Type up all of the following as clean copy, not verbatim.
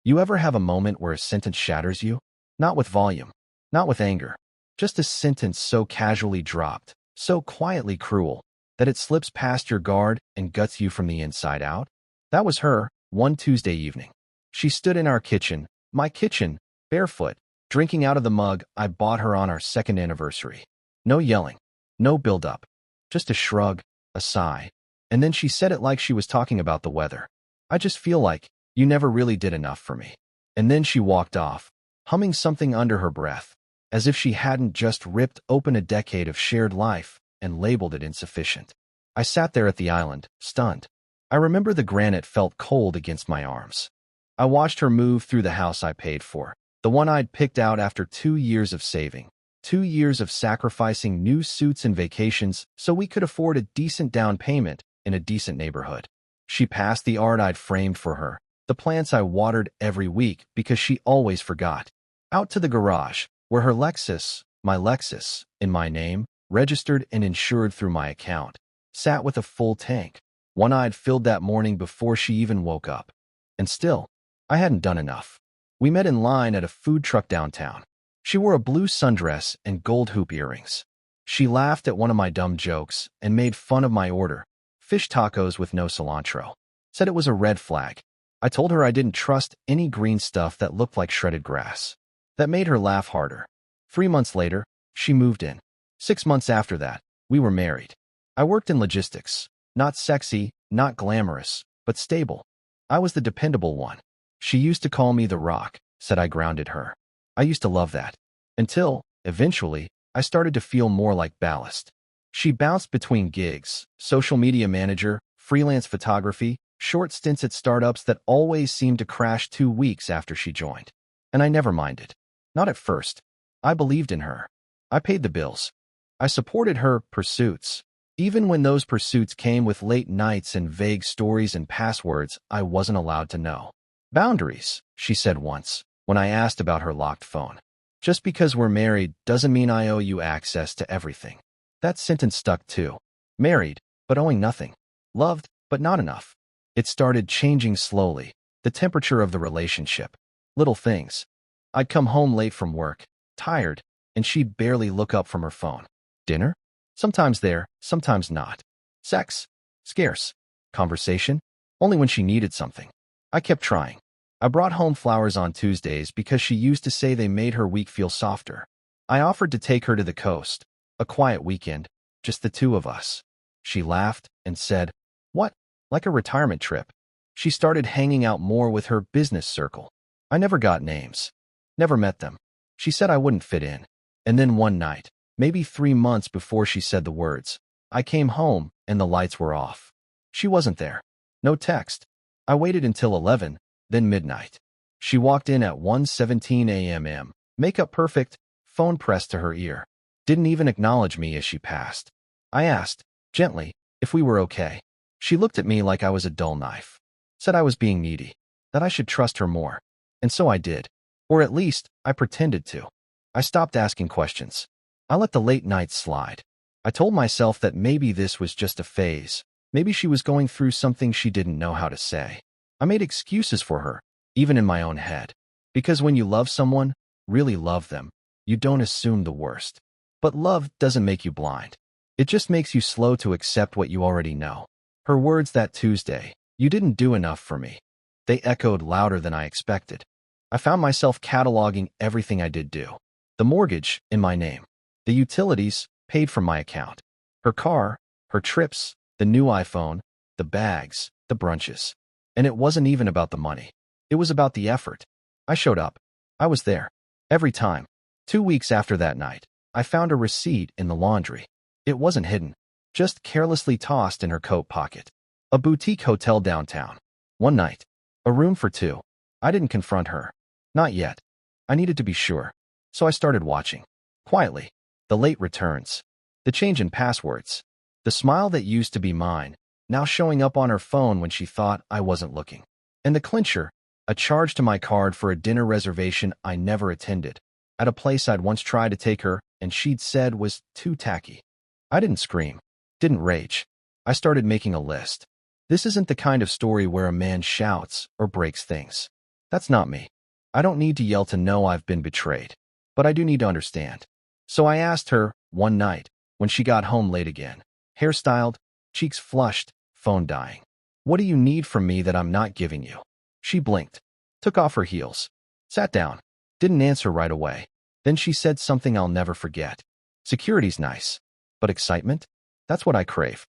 You ever have a moment where a sentence shatters you? Not with volume, not with anger, just a sentence so casually dropped, so quietly cruel, that it slips past your guard and guts you from the inside out? That was her, one Tuesday evening. She stood in our kitchen, my kitchen, barefoot, drinking out of the mug I bought her on our second anniversary. No yelling, no build-up, just a shrug, a sigh, and then she said it like she was talking about the weather. I just feel like you never really did enough for me. And then she walked off, humming something under her breath, as if she hadn't just ripped open a decade of shared life and labeled it insufficient. I sat there at the island, stunned. I remember the granite felt cold against my arms. I watched her move through the house I paid for, the one I'd picked out after 2 years of saving, 2 years of sacrificing new suits and vacations so we could afford a decent down payment in a decent neighborhood. She passed the art I'd framed for her, the plants I watered every week because she always forgot, out to the garage, where her Lexus, my Lexus, in my name, registered and insured through my account, sat with a full tank, one I'd filled that morning before she even woke up. And still, I hadn't done enough. We met in line at a food truck downtown. She wore a blue sundress and gold hoop earrings. She laughed at one of my dumb jokes and made fun of my order, fish tacos with no cilantro. Said it was a red flag. I told her I didn't trust any green stuff that looked like shredded grass. That made her laugh harder. 3 months later, she moved in. 6 months after that, we were married. I worked in logistics. Not sexy, not glamorous, but stable. I was the dependable one. She used to call me the Rock, said I grounded her. I used to love that. Until, eventually, I started to feel more like ballast. She bounced between gigs, social media manager, freelance photography, short stints at startups that always seemed to crash 2 weeks after she joined. And I never minded. Not at first. I believed in her. I paid the bills. I supported her pursuits, even when those pursuits came with late nights and vague stories and passwords I wasn't allowed to know. Boundaries, she said once, when I asked about her locked phone. Just because we're married doesn't mean I owe you access to everything. That sentence stuck too. Married, but owing nothing. Loved, but not enough. It started changing slowly, the temperature of the relationship. Little things. I'd come home late from work, tired, and she'd barely look up from her phone. Dinner? Sometimes there, sometimes not. Sex? Scarce. Conversation? Only when she needed something. I kept trying. I brought home flowers on Tuesdays because she used to say they made her week feel softer. I offered to take her to the coast, a quiet weekend, just the two of us. She laughed and said, "What? Like a retirement trip?" She started hanging out more with her business circle. I never got names. Never met them. She said I wouldn't fit in. And then one night, maybe 3 months before she said the words, I came home and the lights were off. She wasn't there. No text. I waited until 11, then midnight. She walked in at 1:17 a.m., makeup perfect, phone pressed to her ear. Didn't even acknowledge me as she passed. I asked, gently, if we were okay. She looked at me like I was a dull knife. Said I was being needy, that I should trust her more. And so I did. Or at least, I pretended to. I stopped asking questions. I let the late nights slide. I told myself that maybe this was just a phase. Maybe she was going through something she didn't know how to say. I made excuses for her, even in my own head. Because when you love someone, really love them, you don't assume the worst. But love doesn't make you blind. It just makes you slow to accept what you already know. Her words that Tuesday, "You didn't do enough for me," they echoed louder than I expected. I found myself cataloging everything I did do. The mortgage, in my name. The utilities, paid from my account. Her car, her trips, the new iPhone, the bags, the brunches. And it wasn't even about the money. It was about the effort. I showed up. I was there. Every time. 2 weeks after that night, I found a receipt in the laundry. It wasn't hidden, just carelessly tossed in her coat pocket. A boutique hotel downtown. One night. A room for 2. I didn't confront her. Not yet. I needed to be sure. So I started watching. Quietly. The late returns. The change in passwords. The smile that used to be mine, now showing up on her phone when she thought I wasn't looking. And the clincher, a charge to my card for a dinner reservation I never attended, at a place I'd once tried to take her and she'd said was too tacky. I didn't scream. Didn't rage. I started making a list. This isn't the kind of story where a man shouts or breaks things. That's not me. I don't need to yell to know I've been betrayed. But I do need to understand. So I asked her, one night, when she got home late again, hairstyled, cheeks flushed, phone dying. What do you need from me that I'm not giving you? She blinked, took off her heels, sat down, didn't answer right away. Then she said something I'll never forget. Security's nice, but excitement? That's what I crave.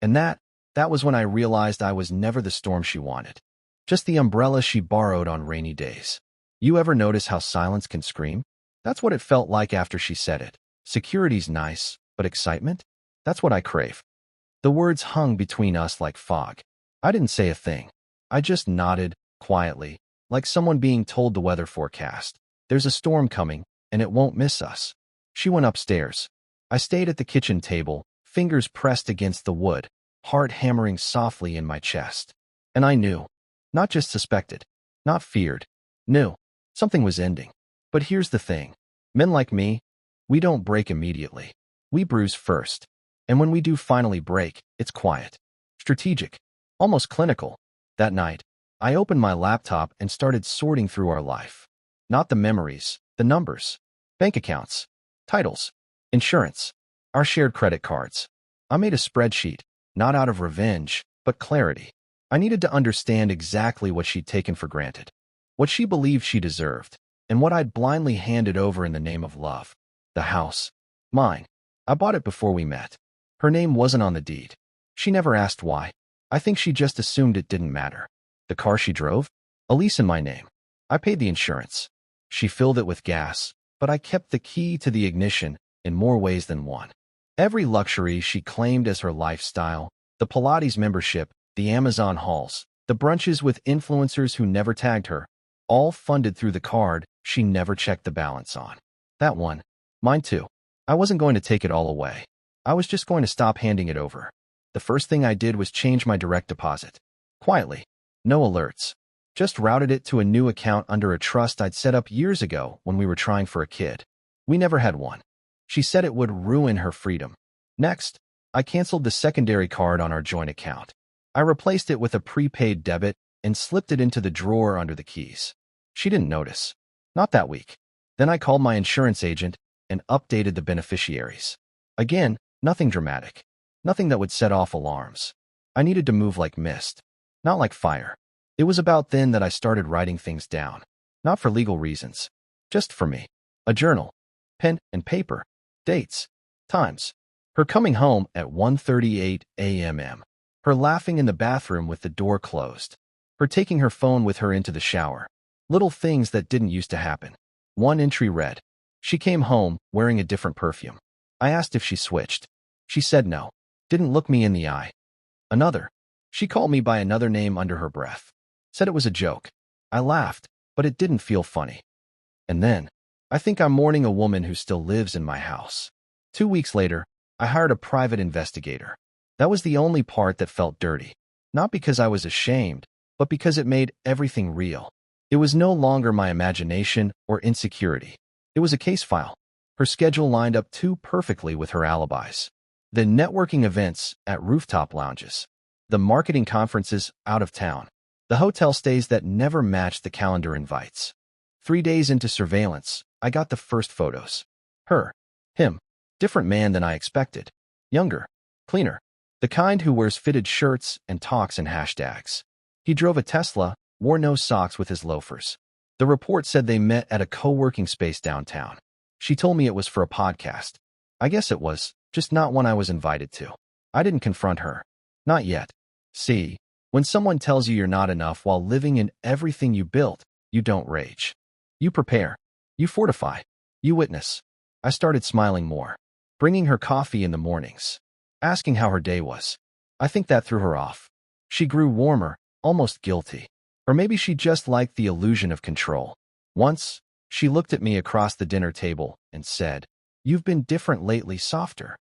And that was when I realized I was never the storm she wanted. Just the umbrella she borrowed on rainy days. You ever notice how silence can scream? That's what it felt like after she said it. Security's nice, but excitement? That's what I crave. The words hung between us like fog. I didn't say a thing. I just nodded, quietly, like someone being told the weather forecast. There's a storm coming, and it won't miss us. She went upstairs. I stayed at the kitchen table, fingers pressed against the wood, heart hammering softly in my chest. And I knew. Not just suspected. Not feared. Knew. Something was ending. But here's the thing. Men like me, we don't break immediately. We bruise first. And when we do finally break, it's quiet. Strategic. Almost clinical. That night, I opened my laptop and started sorting through our life. Not the memories, the numbers, bank accounts, titles, insurance, our shared credit cards. I made a spreadsheet, not out of revenge, but clarity. I needed to understand exactly what she'd taken for granted, what she believed she deserved, and what I'd blindly handed over in the name of love. The house. Mine. I bought it before we met. Her name wasn't on the deed. She never asked why. I think she just assumed it didn't matter. The car she drove? A lease in my name. I paid the insurance. She filled it with gas, but I kept the key to the ignition in more ways than one. Every luxury she claimed as her lifestyle, the Pilates membership, the Amazon hauls, the brunches with influencers who never tagged her, all funded through the card she never checked the balance on. That one. Mine too. I wasn't going to take it all away. I was just going to stop handing it over. The first thing I did was change my direct deposit. Quietly. No alerts. Just routed it to a new account under a trust I'd set up years ago when we were trying for a kid. We never had one. She said it would ruin her freedom. Next, I canceled the secondary card on our joint account. I replaced it with a prepaid debit and slipped it into the drawer under the keys. She didn't notice. Not that week. Then I called my insurance agent and updated the beneficiaries. Again, nothing dramatic. Nothing that would set off alarms. I needed to move like mist, not like fire. It was about then that I started writing things down. Not for legal reasons. Just for me. A journal. Pen and paper. Dates. Times. Her coming home at 1:38 a.m. Her laughing in the bathroom with the door closed. Her taking her phone with her into the shower. Little things that didn't used to happen. One entry read, she came home wearing a different perfume. I asked if she switched. She said no. Didn't look me in the eye. Another. She called me by another name under her breath. Said it was a joke. I laughed, but it didn't feel funny. And then, I think I'm mourning a woman who still lives in my house. 2 weeks later, I hired a private investigator. That was the only part that felt dirty. Not because I was ashamed, but because it made everything real. It was no longer my imagination or insecurity. It was a case file. Her schedule lined up too perfectly with her alibis. The networking events at rooftop lounges. The marketing conferences out of town. The hotel stays that never matched the calendar invites. 3 days into surveillance, I got the first photos. Her. Him. Different man than I expected. Younger. Cleaner. The kind who wears fitted shirts and talks in hashtags. He drove a Tesla, wore no socks with his loafers. The report said they met at a co-working space downtown. She told me it was for a podcast. I guess it was, just not one I was invited to. I didn't confront her. Not yet. See, when someone tells you you're not enough while living in everything you built, you don't rage. You prepare. You fortify. You witness. I started smiling more. Bringing her coffee in the mornings. Asking how her day was. I think that threw her off. She grew warmer, almost guilty. Or maybe she just liked the illusion of control. Once, she looked at me across the dinner table and said, "You've been different lately, softer."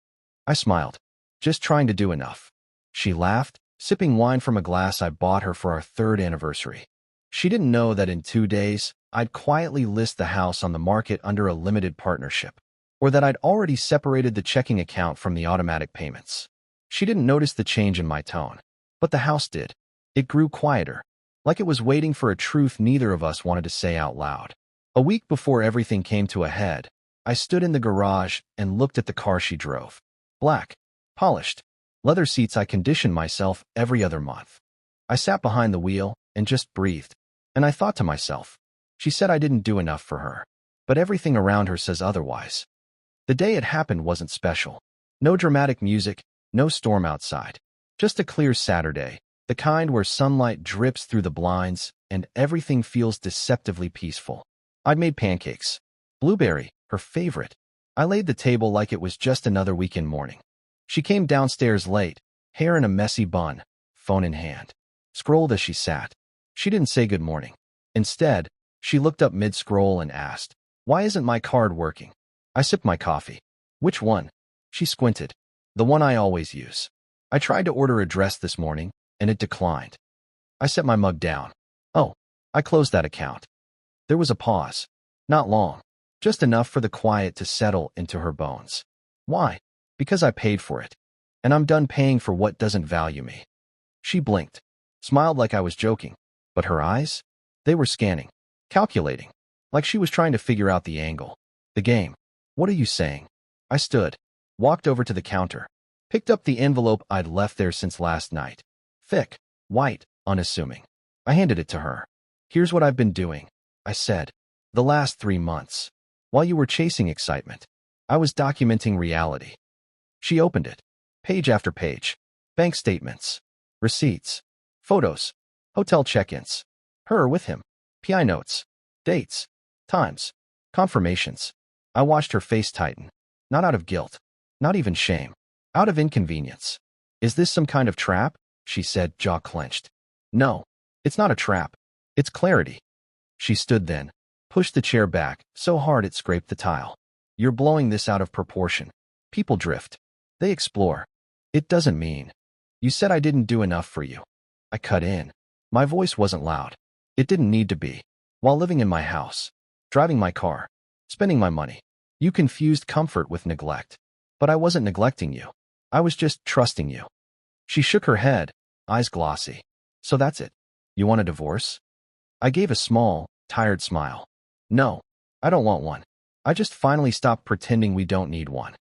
I smiled. Just trying to do enough. She laughed, sipping wine from a glass I bought her for our 3rd anniversary. She didn't know that in 2 days, I'd quietly list the house on the market under a limited partnership, or that I'd already separated the checking account from the automatic payments. She didn't notice the change in my tone, but the house did. It grew quieter, like it was waiting for a truth neither of us wanted to say out loud. A week before everything came to a head, I stood in the garage and looked at the car she drove. Black, polished, leather seats. I conditioned myself every other month. I sat behind the wheel and just breathed, and I thought to myself, she said I didn't do enough for her, but everything around her says otherwise. The day it happened wasn't special. No dramatic music, no storm outside. Just a clear Saturday, the kind where sunlight drips through the blinds and everything feels deceptively peaceful. I'd made pancakes. Blueberry, her favorite. I laid the table like it was just another weekend morning. She came downstairs late, hair in a messy bun, phone in hand. Scrolled as she sat. She didn't say good morning. Instead, she looked up mid-scroll and asked, "Why isn't my card working?" I sipped my coffee. "Which one?" She squinted. "The one I always use. I tried to order a dress this morning, and it declined." I set my mug down. "Oh, I closed that account." There was a pause. Not long. Just enough for the quiet to settle into her bones. "Why?" "Because I paid for it. And I'm done paying for what doesn't value me." She blinked. Smiled like I was joking. But her eyes? They were scanning. Calculating. Like she was trying to figure out the angle. The game. "What are you saying?" I stood. Walked over to the counter. Picked up the envelope I'd left there since last night. Thick. White. Unassuming. I handed it to her. "Here's what I've been doing," I said. "The last 3 months. While you were chasing excitement, I was documenting reality." She opened it. Page after page. Bank statements. Receipts. Photos. Hotel check-ins. Her with him. PI notes. Dates. Times. Confirmations. I watched her face tighten. Not out of guilt. Not even shame. Out of inconvenience. "Is this some kind of trap?" she said, jaw clenched. "No, it's not a trap. It's clarity." She stood then, pushed the chair back so hard it scraped the tile. "You're blowing this out of proportion. People drift. They explore. It doesn't mean. You said I didn't do enough for you." I cut in. My voice wasn't loud. It didn't need to be. "While living in my house, driving my car, spending my money, you confused comfort with neglect. But I wasn't neglecting you. I was just trusting you." She shook her head, eyes glossy. "So that's it. You want a divorce?" I gave a small, tired smile. "No, I don't want one. I just finally stopped pretending we don't need one."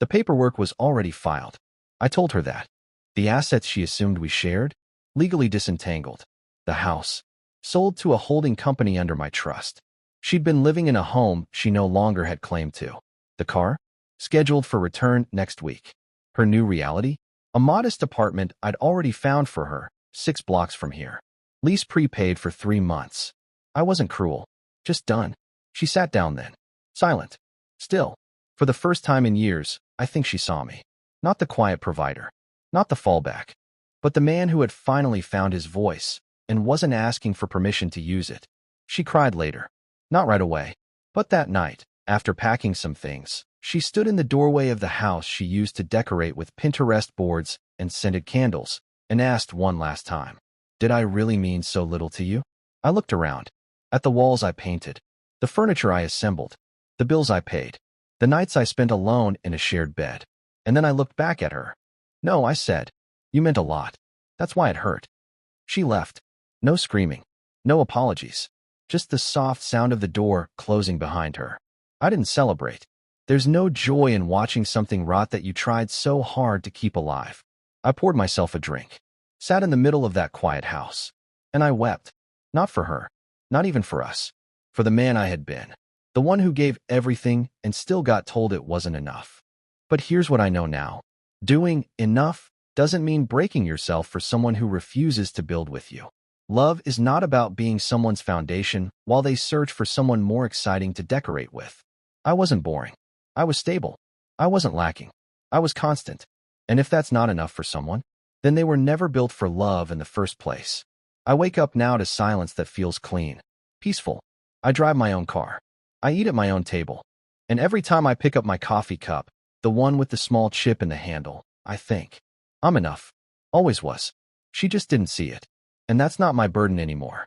The paperwork was already filed. I told her that. The assets she assumed we shared? Legally disentangled. The house. Sold to a holding company under my trust. She'd been living in a home she no longer had claim to. The car? Scheduled for return next week. Her new reality? A modest apartment I'd already found for her, 6 blocks from here. Lease prepaid for 3 months. I wasn't cruel. Just done. She sat down then. Silent. Still. For the first time in years, I think she saw me. Not the quiet provider. Not the fallback. But the man who had finally found his voice and wasn't asking for permission to use it. She cried later. Not right away. But that night, after packing some things, she stood in the doorway of the house she used to decorate with Pinterest boards and scented candles, and asked one last time, "Did I really mean so little to you?" I looked around. At the walls I painted, the furniture I assembled, the bills I paid, the nights I spent alone in a shared bed. And then I looked back at her. "No," I said. "You meant a lot. That's why it hurt." She left. No screaming. No apologies. Just the soft sound of the door closing behind her. I didn't celebrate. There's no joy in watching something rot that you tried so hard to keep alive. I poured myself a drink. Sat in the middle of that quiet house. And I wept. Not for her. Not even for us. For the man I had been. The one who gave everything and still got told it wasn't enough. But here's what I know now. Doing enough doesn't mean breaking yourself for someone who refuses to build with you. Love is not about being someone's foundation while they search for someone more exciting to decorate with. I wasn't boring. I was stable. I wasn't lacking. I was constant. And if that's not enough for someone, then they were never built for love in the first place. I wake up now to silence that feels clean, peaceful. I drive my own car. I eat at my own table. And every time I pick up my coffee cup, the one with the small chip in the handle, I think, I'm enough. Always was. She just didn't see it. And that's not my burden anymore.